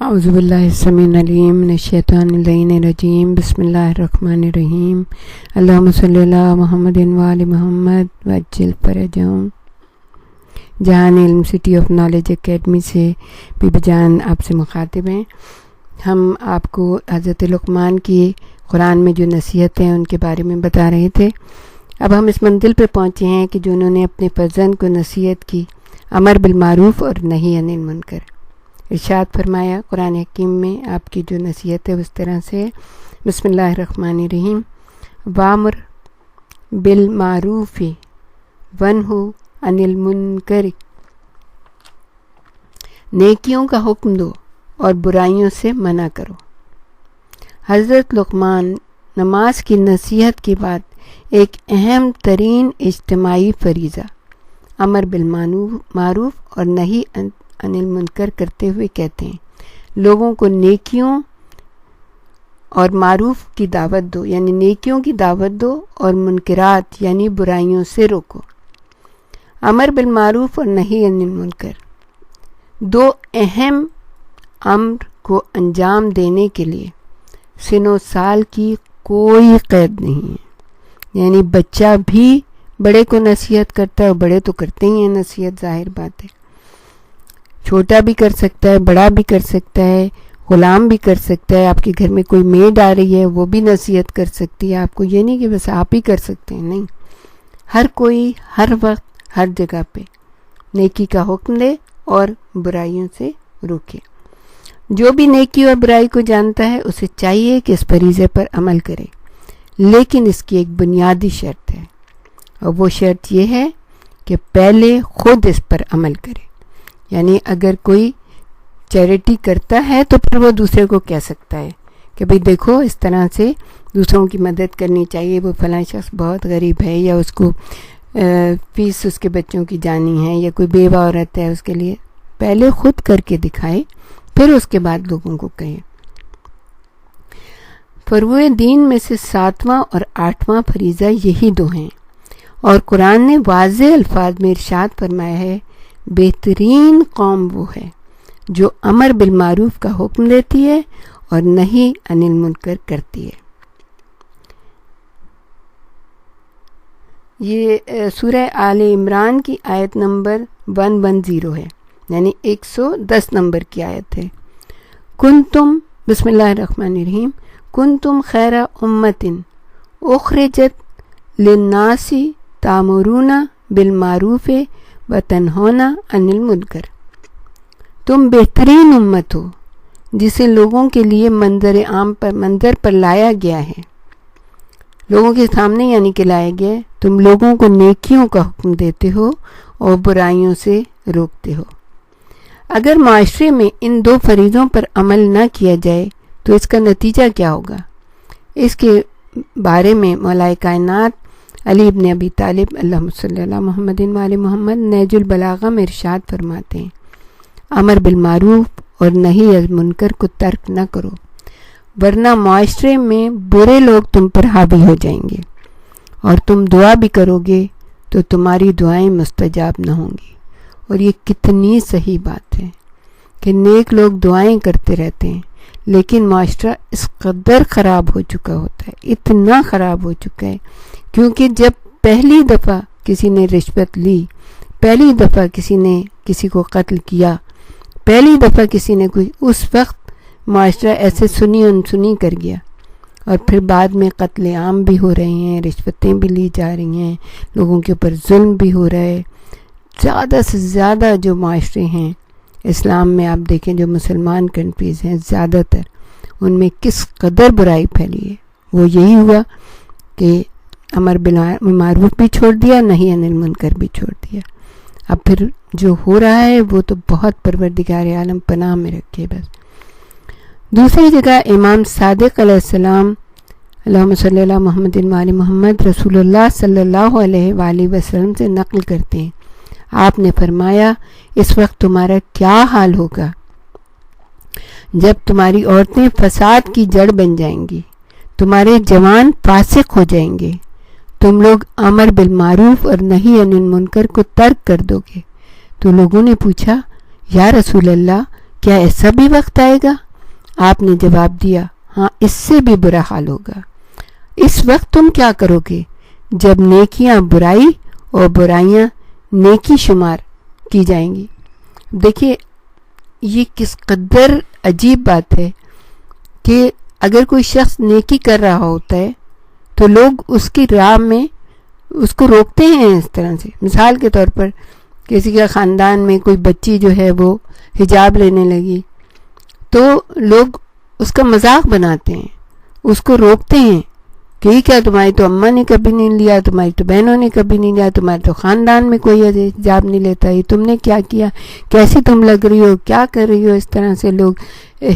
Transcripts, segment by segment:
اعوذ باللہ السمیع العلیم من الشیطان اللعین الرجیم بسم اللہ الرحمن الرحیم اللہم صلی اللہ محمد وآل محمد وعجل فرجہم۔ جہان علم سٹی آف نالج اکیڈمی سے بی بی جان آپ سے مخاطب ہیں۔ ہم آپ کو حضرت لقمان کی قرآن میں جو نصیحتیں ہیں ان کے بارے میں بتا رہے تھے۔ اب ہم اس منزل پہ پہنچے ہیں کہ جو انہوں نے اپنے فرزند کو نصیحت کی، امر بالمعروف اور نہی عن المنکر۔ ارشاد فرمایا قرآن حکیم میں آپ کی جو نصیحت ہے اس طرح سے، بسم اللہ الرحمن الرحیم، وامر بالمعروف ونہو عن المنکر، نیکیوں کا حکم دو اور برائیوں سے منع کرو۔ حضرت لقمان نماز کی نصیحت کے بعد ایک اہم ترین اجتماعی فریضہ امر بالمعروف اور نہی عن المنکر کرتے ہوئے کہتے ہیں لوگوں کو نیکیوں اور معروف کی دعوت دو، یعنی نیکیوں کی دعوت دو اور منکرات یعنی برائیوں سے روکو۔ امر بالمعروف اور نہی عن المنکر دو اہم امر کو انجام دینے کے لیے سن و سال کی کوئی قید نہیں ہے، یعنی بچہ بھی بڑے کو نصیحت کرتا ہے، اور بڑے تو کرتے ہی ہیں نصیحت، ظاہر بات ہے، چھوٹا بھی کر سکتا ہے، بڑا بھی کر سکتا ہے، غلام بھی کر سکتا ہے، آپ کے گھر میں کوئی میڈ آ رہی ہے وہ بھی نصیحت کر سکتی ہے آپ کو، یہ نہیں کہ بس آپ ہی کر سکتے ہیں، نہیں، ہر کوئی ہر وقت ہر جگہ پہ نیکی کا حکم دے اور برائیوں سے روکے۔ جو بھی نیکی اور برائی کو جانتا ہے اسے چاہیے کہ اس فریضے پر عمل کرے، لیکن اس کی ایک بنیادی شرط ہے، اور وہ شرط یہ ہے کہ پہلے خود اس پر عمل کرے۔ یعنی اگر کوئی چیریٹی کرتا ہے تو پھر وہ دوسرے کو کہہ سکتا ہے کہ بھئی دیکھو اس طرح سے دوسروں کی مدد کرنی چاہیے، وہ فلاں شخص بہت غریب ہے، یا اس کو فیس اس کے بچوں کی جانی ہے، یا کوئی بیوہ عورت ہے، اس کے لیے پہلے خود کر کے دکھائے، پھر اس کے بعد لوگوں کو کہے۔ فروع دین میں سے 7واں اور 8واں فریضہ یہی دو ہیں، اور قرآن نے واضح الفاظ میں ارشاد فرمایا ہے بہترین قوم وہ ہے جو امر بالمعروف کا حکم دیتی ہے اور نہی عن المنکر کرتی ہے۔ یہ سورہ آل عمران کی آیت نمبر 110 ہے، یعنی 110 نمبر کی آیت ہے۔ کنتم بسم اللہ الرحمن الرحیم کنتم خیر امت اخرجت للناس تامرون بالمعروف وتنہون عن المنکر، تم بہترین امت ہو جسے لوگوں کے لیے منظر پر لایا گیا ہے، لوگوں کے سامنے یعنی کہ لایا گیا ہے، تم لوگوں کو نیکیوں کا حکم دیتے ہو اور برائیوں سے روکتے ہو۔ اگر معاشرے میں ان دو فریضوں پر عمل نہ کیا جائے تو اس کا نتیجہ کیا ہوگا؟ اس کے بارے میں مولا کائنات علی ابن ابی طالب اللہم صلی اللہ محمد وآل محمد نہج البلاغہ میں ارشاد فرماتے ہیں امر بالمعروف اور نہی عن المنکر کو ترک نہ کرو، ورنہ معاشرے میں برے لوگ تم پر حاوی ہو جائیں گے، اور تم دعا بھی کرو گے تو تمہاری دعائیں مستجاب نہ ہوں گی۔ اور یہ کتنی صحیح بات ہے کہ نیک لوگ دعائیں کرتے رہتے ہیں، لیکن معاشرہ اس قدر خراب ہو چکا ہوتا ہے، اتنا خراب ہو چکا ہے، کیونکہ جب پہلی دفعہ کسی نے رشوت لی، پہلی دفعہ کسی نے کسی کو قتل کیا، پہلی دفعہ کسی نے کوئی، اس وقت معاشرہ ایسے سنی انسنی کر گیا، اور پھر بعد میں قتل عام بھی ہو رہے ہیں، رشوتیں بھی لی جا رہی ہیں، لوگوں کے اوپر ظلم بھی ہو رہا ہے۔ زیادہ سے زیادہ جو معاشرے ہیں اسلام میں، آپ دیکھیں جو مسلمان کنٹریز ہیں زیادہ تر، ان میں کس قدر برائی پھیلی ہے۔ وہ یہی ہوا کہ امر بالمعروف بھی چھوڑ دیا، نہی عن المنکر بھی چھوڑ دیا۔ اب پھر جو ہو رہا ہے وہ تو بہت پروردگار عالم پناہ میں رکھے۔ بس دوسری جگہ امام صادق علیہ السلام اللہم صلی اللہ محمد وآل محمد رسول اللہ صلی اللہ علیہ وآلہ وسلم سے نقل کرتے ہیں، آپ نے فرمایا اس وقت تمہارا کیا حال ہوگا جب تمہاری عورتیں فساد کی جڑ بن جائیں گی، تمہارے جوان فاسق ہو جائیں گے، تم لوگ امر بالمعروف اور نہی عن المنکر کو ترک کر دو گے۔ تو لوگوں نے پوچھا یا رسول اللہ کیا ایسا بھی وقت آئے گا؟ آپ نے جواب دیا ہاں، اس سے بھی برا حال ہوگا۔ اس وقت تم کیا کرو گے جب نیکیاں برائی اور برائیاں نیکی شمار کی جائیں گی؟ دیکھیے یہ کس قدر عجیب بات ہے کہ اگر کوئی شخص نیکی کر رہا ہوتا ہے تو لوگ اس کی راہ میں اس کو روکتے ہیں اس طرح سے۔ مثال کے طور پر کسی کا خاندان میں کوئی بچی جو ہے وہ حجاب لینے لگی تو لوگ اس کا مذاق بناتے ہیں، اس کو روکتے ہیں کہ یہ کیا، تمہاری تو اماں نے کبھی نہیں لیا، تمہاری تو بہنوں نے کبھی نہیں لیا، تمہارے تو خاندان میں کوئی حجاب نہیں لیتا، یہ تم نے کیا کیا، کیسی تم لگ رہی ہو، کیا کر رہی ہو۔ اس طرح سے لوگ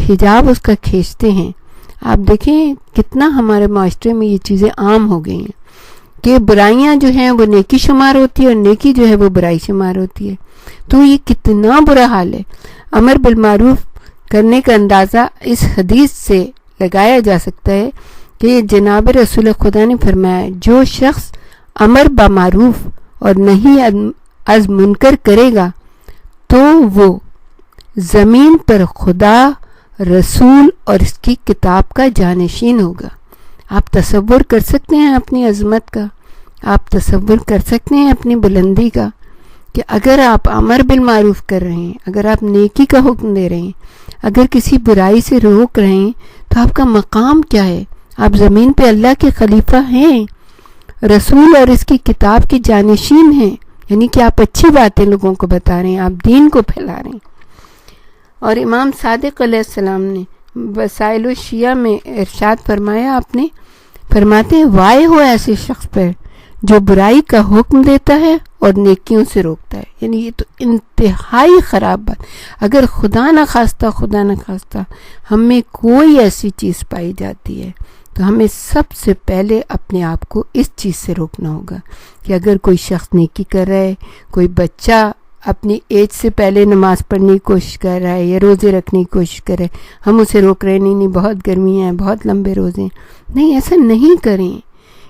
حجاب اس کا کھینچتے ہیں۔ آپ دیکھیں کتنا ہمارے معاشرے میں یہ چیزیں عام ہو گئی ہیں کہ برائیاں جو ہیں وہ نیکی شمار ہوتی ہے اور نیکی جو ہے وہ برائی شمار ہوتی ہے۔ تو یہ کتنا برا حال ہے۔ امر بالمعروف کرنے کا اندازہ اس حدیث سے لگایا جا سکتا ہے کہ جناب رسول خدا نے فرمایا جو شخص امر بالمعروف اور نہی از منکر کرے گا تو وہ زمین پر خدا، رسول اور اس کی کتاب کا جانشین ہوگا۔ آپ تصور کر سکتے ہیں اپنی عظمت کا، آپ تصور کر سکتے ہیں اپنی بلندی کا کہ اگر آپ امر بالمعروف کر رہے ہیں، اگر آپ نیکی کا حکم دے رہے ہیں، اگر کسی برائی سے روک رہے ہیں تو آپ کا مقام کیا ہے؟ آپ زمین پہ اللہ کے خلیفہ ہیں، رسول اور اس کی کتاب کے جانشین ہیں، یعنی کہ آپ اچھی باتیں لوگوں کو بتا رہے ہیں، آپ دین کو پھیلا رہے ہیں۔ اور امام صادق علیہ السلام نے وسائل الشیعہ میں ارشاد فرمایا، آپ نے فرماتے ہیں وائے ہو ایسے شخص پر جو برائی کا حکم دیتا ہے اور نیکیوں سے روکتا ہے۔ یعنی یہ تو انتہائی خراب بات۔ اگر خدا نہ خواستہ ہم میں کوئی ایسی چیز پائی جاتی ہے تو ہمیں سب سے پہلے اپنے آپ کو اس چیز سے روکنا ہوگا کہ اگر کوئی شخص نیکی کر رہا ہے، کوئی بچہ اپنی ایج سے پہلے نماز پڑھنے کی کوشش کر رہا ہے یا روزے رکھنے کی کوشش کر رہے ہیں، ہم اسے روک رہے ہیں نہیں بہت گرمیاں ہیں، بہت لمبے روزے ہیں۔ نہیں، ایسا نہیں کریں،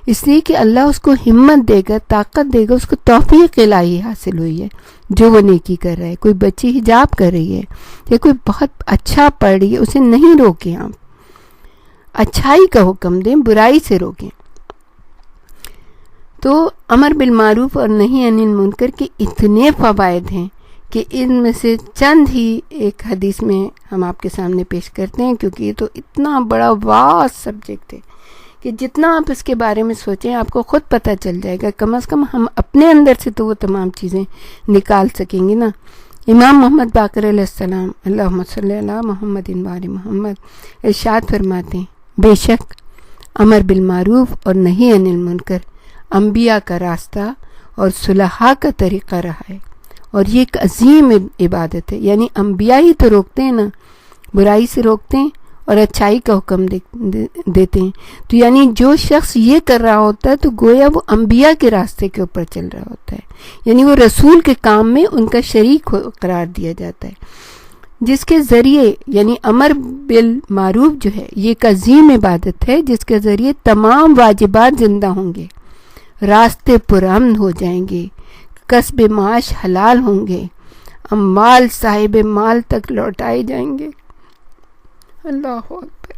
اس لیے کہ اللہ اس کو ہمت دے گا، طاقت دے گا، اس کو توفیق الہی حاصل ہوئی ہے جو وہ نیکی کر رہا ہے۔ کوئی بچی حجاب کر رہی ہے یا کوئی بہت اچھا پڑھ رہی ہے، اسے نہیں روکیں، آپ اچھائی کا حکم دیں، برائی سے روکیں۔ تو امر بالمعروف اور نہی عن المنکر کے اتنے فوائد ہیں کہ ان میں سے چند ہی ایک حدیث میں ہم آپ کے سامنے پیش کرتے ہیں، کیونکہ یہ تو اتنا بڑا واسٹ سبجیکٹ ہے کہ جتنا آپ اس کے بارے میں سوچیں آپ کو خود پتہ چل جائے گا، کم از کم ہم اپنے اندر سے تو وہ تمام چیزیں نکال سکیں گے نا۔ امام محمد باقر علیہ السلام اللہم صلی علی محمد وآل محمد ارشاد فرماتے ہیں بے شک امر بالمعروف اور نہی عن المنکر انبیاء کا راستہ اور صلحاء کا طریقہ رہا ہے، اور یہ ایک عظیم عبادت ہے۔ یعنی انبیاء ہی تو روکتے ہیں نا، برائی سے روکتے ہیں اور اچھائی کا حکم دیتے ہیں۔ تو یعنی جو شخص یہ کر رہا ہوتا ہے تو گویا وہ انبیاء کے راستے کے اوپر چل رہا ہوتا ہے، یعنی وہ رسول کے کام میں ان کا شریک قرار دیا جاتا ہے، جس کے ذریعے یعنی امر بالمعروف جو ہے یہ ایک عظیم عبادت ہے جس کے ذریعے تمام واجبات زندہ ہوں گے، راستے پرامن ہو جائیں گے، کسب معاش حلال ہوں گے، اموال صاحب مال تک لوٹائے جائیں گے، اللہ اکبر،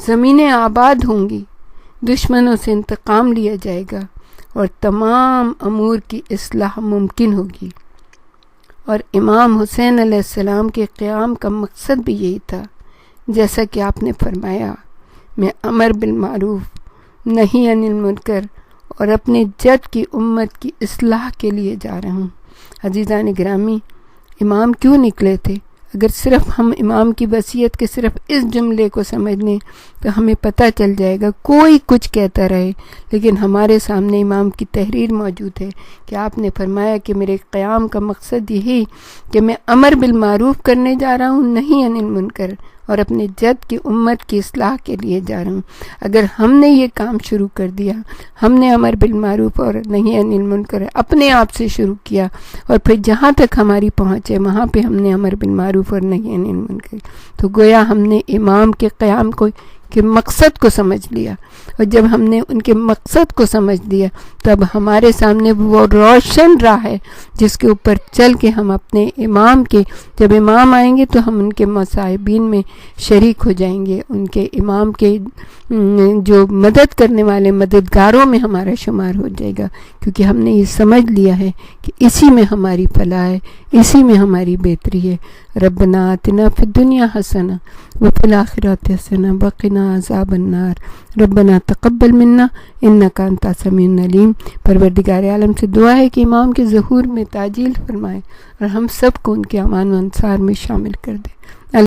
زمینیں آباد ہوں گی، دشمنوں سے انتقام لیا جائے گا اور تمام امور کی اصلاح ممکن ہوگی۔ اور امام حسین علیہ السلام کے قیام کا مقصد بھی یہی تھا، جیسا کہ آپ نے فرمایا میں امر بالمعروف نہی عن المنکر اور اپنے جد کی امت کی اصلاح کے لیے جا رہا ہوں۔ عزیزان گرامی، امام کیوں نکلے تھے؟ اگر صرف ہم امام کی وصیت کے صرف اس جملے کو سمجھ لیں تو ہمیں پتہ چل جائے گا، کوئی کچھ کہتا رہے لیکن ہمارے سامنے امام کی تحریر موجود ہے کہ آپ نے فرمایا کہ میرے قیام کا مقصد یہی کہ میں امر بالمعروف کرنے جا رہا ہوں، نہی عن المنکر، اور اپنے جد کی امت کی اصلاح کے لیے جا رہا ہوں۔ اگر ہم نے یہ کام شروع کر دیا، ہم نے امر بالمعروف اور نہی عن المنکر اپنے آپ سے شروع کیا اور پھر جہاں تک ہماری پہنچ ہے وہاں پہ ہم نے امر بالمعروف اور نہی عن المنکر، تو گویا ہم نے امام کے قیام کو کہ مقصد کو سمجھ لیا، اور جب ہم نے ان کے مقصد کو سمجھ لیا تب ہمارے سامنے وہ روشن راہ ہے جس کے اوپر چل کے ہم اپنے امام کے، جب امام آئیں گے تو ہم ان کے مصائبین میں شریک ہو جائیں گے، ان کے امام کے جو مدد کرنے والے مددگاروں میں ہمارا شمار ہو جائے گا، کیونکہ ہم نے یہ سمجھ لیا ہے کہ اسی میں ہماری فلاح ہے، اسی میں ہماری بہتری ہے۔ ربنا آتنا فی الدنیا حسنہ وفی الآخرۃ حسنہ وقنا عذاب النار ربنا تقبل منا انک انت السمیع العلیم۔ پروردگار عالم سے دعا ہے کہ امام کے ظہور میں تعجیل فرمائے اور ہم سب کو ان کے امان و انصار میں شامل کر دے۔